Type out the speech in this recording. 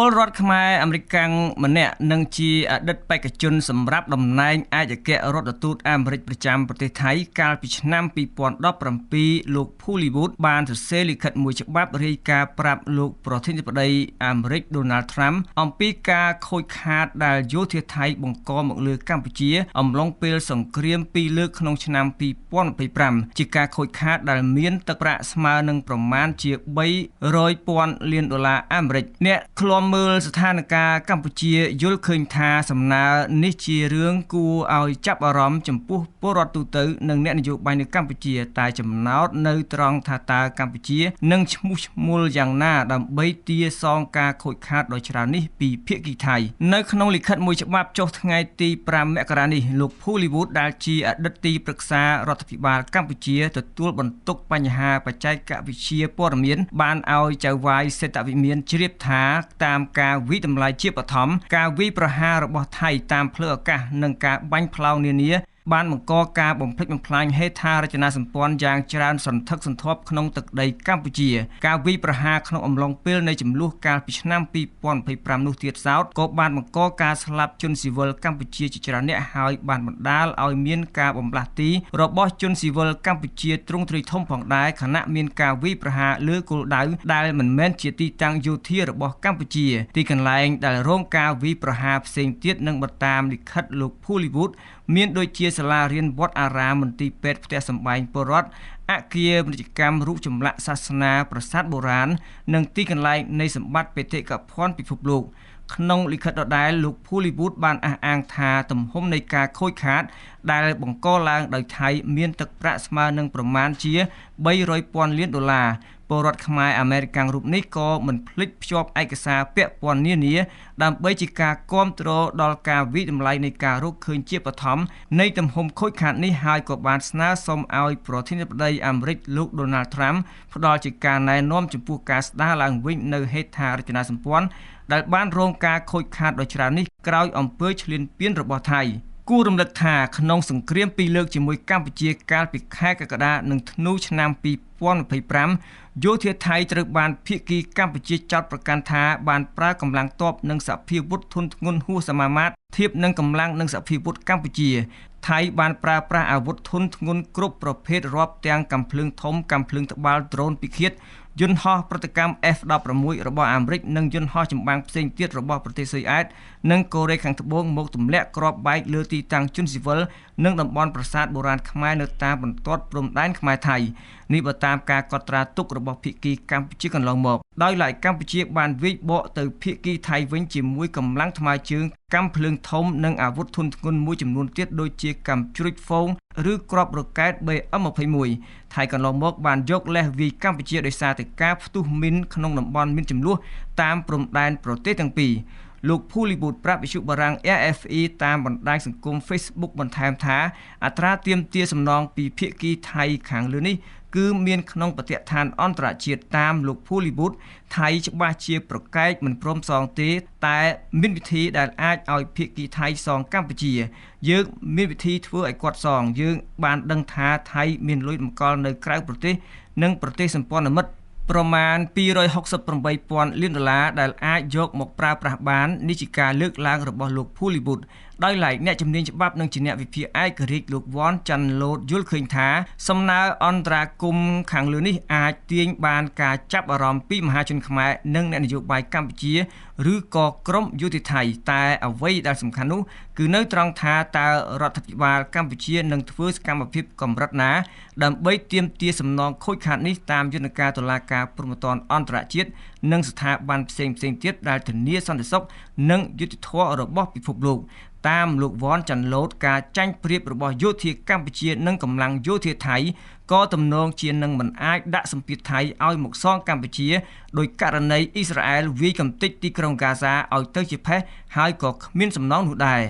ពលរដ្ឋខ្មែរអាមេរិកម្នាក់នឹងជាអតីតបេក្ខជនសម្រាប់តំណែងឯកអគ្គរដ្ឋទូតអាមេរិកប្រចាំប្រទេសថៃកាលពីឆ្នាំ2017លោក Pullywood បានសរសេរលិខិតមួយច្បាប់រាយការណ៍ប្រាប់លោកប្រធានាធិបតីអាមេរិក Donald Trump អំពីការខូចខាតដែលយោធាថៃបង្កមកលើកម្ពុជាអំឡុងពេលសង្គ្រាមពីរលើកក្នុងឆ្នាំ2025ជាការខូចខាតដែលមានទឹកប្រាក់ស្មើនឹងប្រមាណជា$300,000 លានអាមេរិកអ្នកឃ្លាំមើលស្ថានភាពកម្ពុជាយល់ឃើញថាសំណើនេះជារឿងគួរឲ្យចាប់អារម្មណ៍ចំពោះពលរដ្ឋទូទៅនិងអ្នកនយោបាយនៅកម្ពុជាតែចំណោទនៅត្រង់ថាតើកម្ពុជានឹងឈ្មោះឈ្មោលយ៉ាងណាដើម្បីទារសងការខូចខាតដ៏ច្រើននេះពីភាគីថៃនៅក្នុងលិខិតមួយច្បាប់ចុះថ្ងៃទី5មករានេះលោក Pullywood ដែលជាអតីតទីប្រឹក្សារដ្ឋាភិបាលកម្ពុជាទទួលបន្ទុកបញ្ហាបច្ចេកវិទ្យាព័ត៌មានបានឲ្យចៅវាយសេដ្ឋវិមានជ្រាបថាតាមការវិតម្លៃជាបឋមការវាយប្រហាររបស់ថៃតាមផ្លូវអាកាសនិងការបាញ់ផ្លោងនានាបានបង្កការបំផ្លិចបំផ្លាញហេដ្ឋារចនាសម្ព័ន្ធយ៉ាងច្រើនសន្ធឹកសន្ធាប់ក្នុងទឹកដីកម្ពុជាការវាយប្រហារក្នុងអំឡុងពេលនៃចំនួនកាលពីឆ្នាំ2025នោះទៀតសោតក៏បានបង្កការស្លាប់ជនស៊ីវិលកម្ពុជាជាច្រើនអ្នកហើយបានបណ្ដាលឲ្យមានការបំផ្លាស់ទីរបស់ជនស៊ីវិលកម្ពុជាទ្រង់ទ្រាយធំផងដែរខណៈមានការវាយប្រហារលើគោលដៅដែលមិនមែនជាទីតាំងយោធារបស់កម្ពុជាទីកន្លែងដែលរងការវាយប្រហារផ្សេងទៀតនឹងបើតាមលិខិតលោក Pullywood មានដូចជាសាលារៀនវត្តអារាមមន្ទីរពេទ្យផ្ទះសម្បែងពលរដ្ឋអគារពាណិជ្ជកម្មរូបចម្លាក់សាសនាប្រាសាទបុរាណនិងទីកន្លែងនៃសម្បត្តិបេតិកភណ្ឌពិភពលោកក្នុងលិខិតដដែលលោក Pullywood បានអះអាងថាទំហំនៃការខូចខាតដែលបង្កឡើងដោយថៃមានទឹកប្រាក់ស្មើនឹងប្រមាណជា$300,000 លានពលរដ្ឋខ្មែរអាមេរិករូបនេះក៏មិនភ្លេចភ្ជាប់ឯកសារពាក់ព័ន្ធនានាដើម្បីជាការគាំទ្រដល់ការវិតម្លៃនៃការរកឃើញជាបឋមនៃទំហំខូចខាតនេះហើយក៏បានស្នើសុំឲ្យប្រធានាធិបតីអាមេរិកលោក Donald Trump ផ្ដល់ជាការណែនាំចំពោះការស្ដារឡើងវិញនៅហេដ្ឋារចនាសម្ព័ន្ធដែលបានរងការខូចខាតដ៏ច្រើននេះក្រោយអំពើឈ្លានពានរបស់ថៃគួររំលឹកថាក្នុងសង្គ្រាមពីរលើកជាមួយកម្ពុជាកាលពីខែកក្កដានិងធ្នូឆ្នាំ2025យោធាថៃត្រូវបានភាគីកម្ពុជាចោទប្រកាន់ថាបានប្រើកម្លាំងទ័ពនិងសភាវុធធុនធ្ងន់ហួសសមាមាត្រធៀបនឹងកម្លាំងនិងសភាវុធកម្ពុជាថៃបានប្រើប្រាស់អាវុធធុនធ្ងន់គ្រប់ប្រភេទរាប់ទាំងកាំភ្លើងធំកាំភ្លើងត្បាល់ដ្រូនពិឃាតយន្តហោះប្រតិកម្ម F-16 របស់អាមេរិកនិងយន្តហោះចម្បាំងផ្សេងទៀតរបស់ប្រទេសស៊ុយអែតនិងកូរ៉េខាងត្បូងមកទម្លាក់គ្រាប់បែកលើទីតាំងជនស៊ីវិលនិងតំបន់ប្រាសាទបុរាណខ្មែរនៅតាមបន្ទាត់ព្រំដែនខ្មែរថៃនេះបើតាមការកត់ត្រាទុករបស់ភាគីកម្ពុជាកន្លងមកដោយឡែកកម្ពុជាបានវាយបកទៅភាគីថៃវិញជាមួយកម្លាំងថ្មើរជើងកាំភ្លើងធំនិងអាវុធធុនធ្ងន់មួយចំនួនទៀតដូចជាកាំជ្រួចហ្វូងឬគ្រាប់រ៉ុកែត BM-21 ថៃកន្លងមកបានយកលេសវាយកម្ពុជាដោយសារតែការផ្ទុះមីនក្នុងតំបន់មានចំនួនតាមព្រំដែនប្រទេសទាំងពីរលោក Pullywood ប្រាប់វិទ្យុបារាំង AFE តាមបណ្ដាញសង្គម Facebook បន្ថែមថាអត្រាទាមទារសំណងពីភាគីថៃខាងលើនេះគឺមានក្នុងបទដ្ឋានអន្តរជាតិតាមលោក Pullywood ថៃច្បាស់ជាប្រកែកមិនព្រមសងទេតែមានវិធីដែលអាចឲ្យភាគីថៃសងកម្ពុជាយើងមានវិធីធ្វើឲ្យគាត់សងយើងបានដឹងថាថៃមានលុយតម្កល់នៅក្រៅប្រទេសនិងប្រទេសសម្ព័ន្ធមិត្តប្រមាណ$268,000 លានដែលអាចយកមកប្រើប្រាស់បាននេះជាការលើកឡើងរបស់លោក Pullywood ដោយឡែកអ្នកជំនាញច្បាប់និងជាអ្នកវិភាគឯករាជ្យលោកវ៉ាន់ចាន់ឡូតយល់ឃើញថាសំណើអន្តរាគមន៍ខាងលើនេះអាចទាញបានការចាប់អារម្មណ៍ពីមហាជនខ្មែរនិងអ្នកនយោបាយកម្ពុជាឬក៏ក្រុមយុតិធៃតែអ្វីដែលសំខាន់នោះគឺនៅត្រង់ថាតើរដ្ឋាភិបាលកម្ពុជានឹងធ្វើសកម្មភាពកម្រិតណាដើម្បីទាមទារសំណងខូចខាតនេះតាមយន្តការតុលាការព្រហ្មទណ្ឌអន្តរជាតិនិងស្ថាប័នផ្សេងទៀតដែលធានាសន្តិសុខនិងយុត្តិធម៌របស់ពិភពលោកតាមលោកវ៉ាន់ចាន់ឡូតការចាញ់ប្រៀបរបស់យោធាកម្ពុជានិងកម្លាំងយោធាថៃក៏ទំនងជានឹងមិនអាចដាក់សម្ពាធថៃឲ្យមកសងកម្ពុជាដោយករណីអ៊ីស្រាអែលវាយកំទេចទីក្រុងហ្គាហ្សាឲ្យទៅជាផេះហើយក៏គ្មានសំណងនោះដែរ